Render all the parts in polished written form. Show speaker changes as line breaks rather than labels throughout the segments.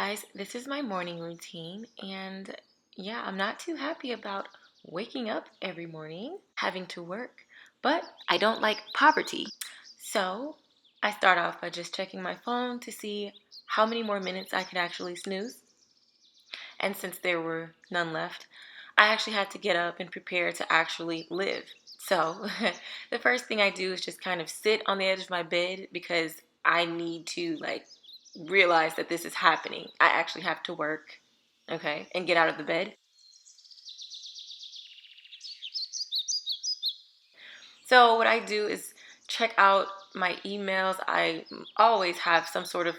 guys, this is my morning routine, and yeah, I'm not too happy about waking up every morning, having to work, but I don't like poverty. So I start off by just checking my phone to see how many more minutes I could actually snooze. And since there were none left, I actually had to get up and prepare to actually live. So the first thing I do is just kind of sit on the edge of my bed because I need to realize that this is happening. I actually have to work, okay, and get out of the bed. So what I do is check out my emails. I always have some sort of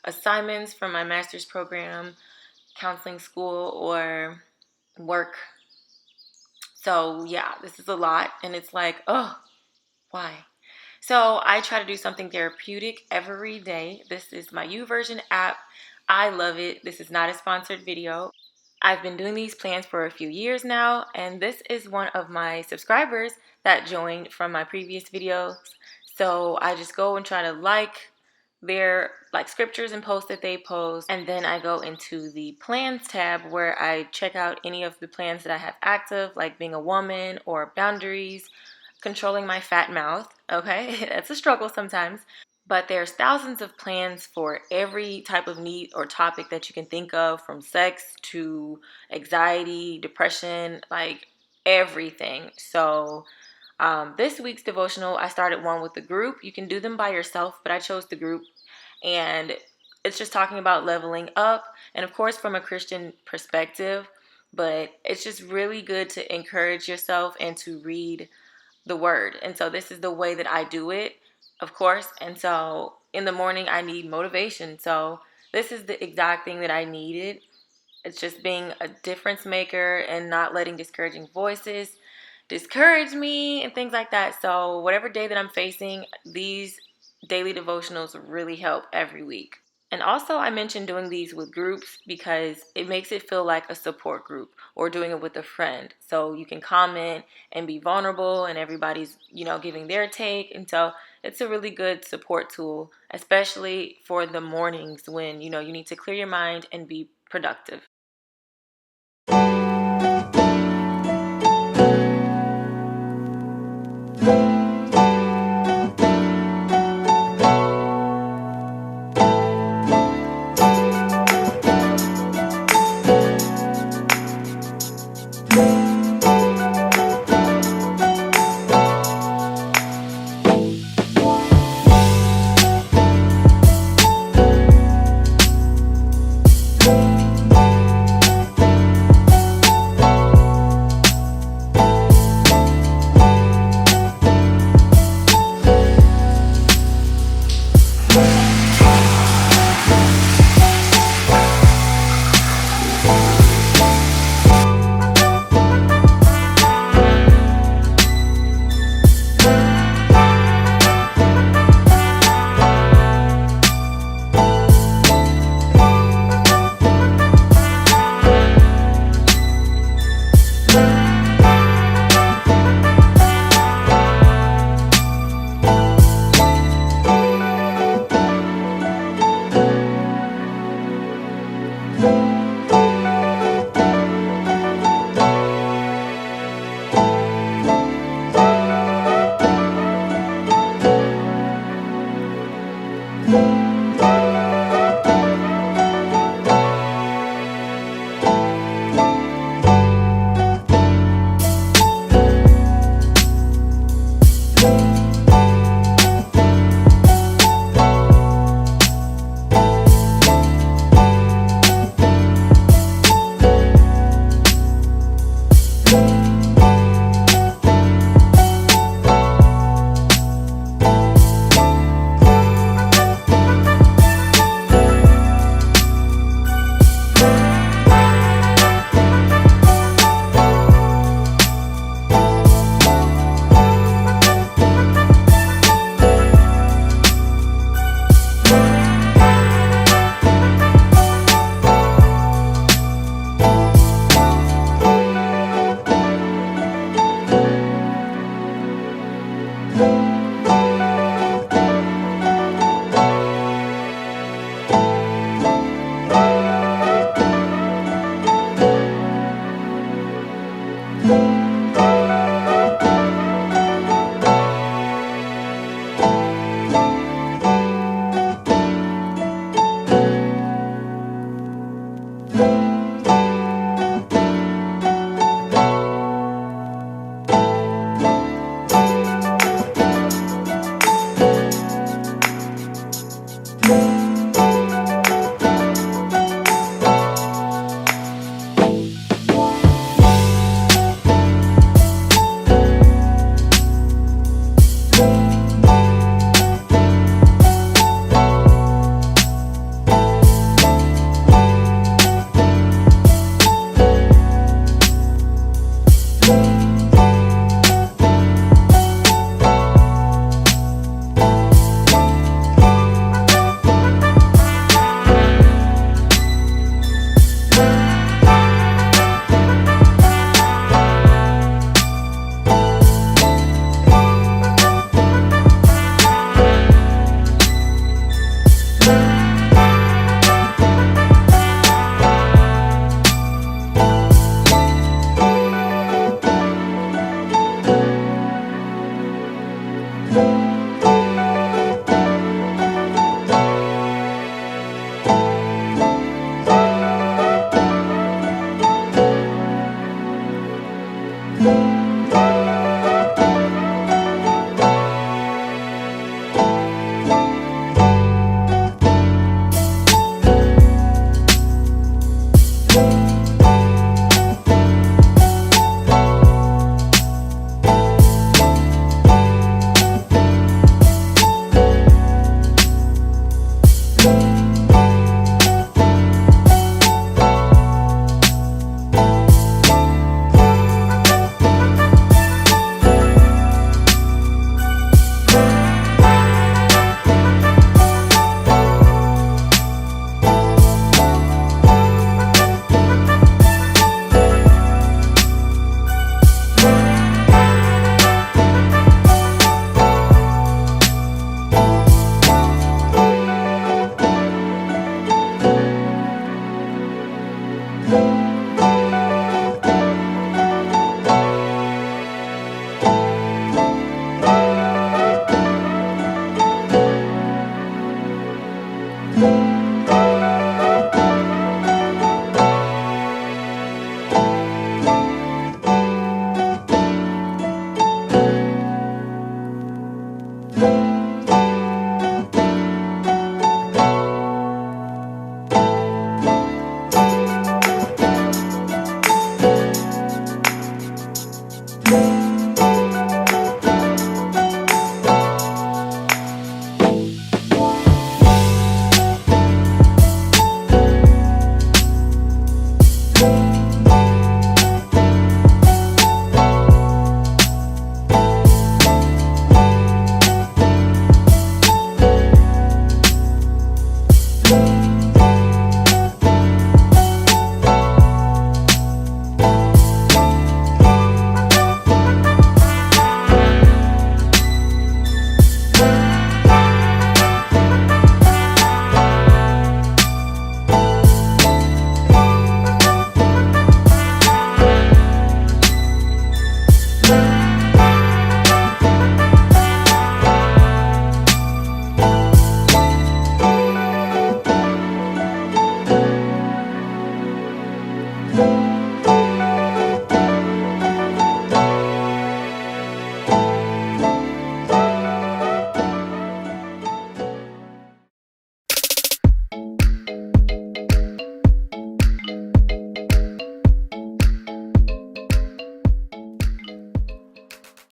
assignments from my master's program, counseling school, or work. So yeah, this is a lot, and it's like, oh, why? So I try to do something therapeutic every day. This is my Youversion app. I love it. This is not a sponsored video. I've been doing these plans for a few years now, and this is one of my subscribers that joined from my previous videos. So I just go and try to like their scriptures and posts that they post, and then I go into the plans tab where I check out any of the plans that I have active, like being a woman or boundaries, controlling my fat mouth. Okay, that's a struggle sometimes. But there's thousands of plans for every type of need or topic that you can think of, from sex to anxiety, depression, like everything. So this week's devotional, I started one with the group. You can do them by yourself, but I chose the group. And it's just talking about leveling up, and of course from a Christian perspective, but it's just really good to encourage yourself and to read the word. And so this is the way that I do it, of course. And so in the morning I need motivation. So this is the exact thing that I needed. It's just being a difference maker and not letting discouraging voices discourage me and things like that. So whatever day that I'm facing, these daily devotionals really help every week. And also, I mentioned doing these with groups because it makes it feel like a support group, or doing it with a friend. So you can comment and be vulnerable, and everybody's, giving their take. And so it's a really good support tool, especially for the mornings when, you need to clear your mind and be productive.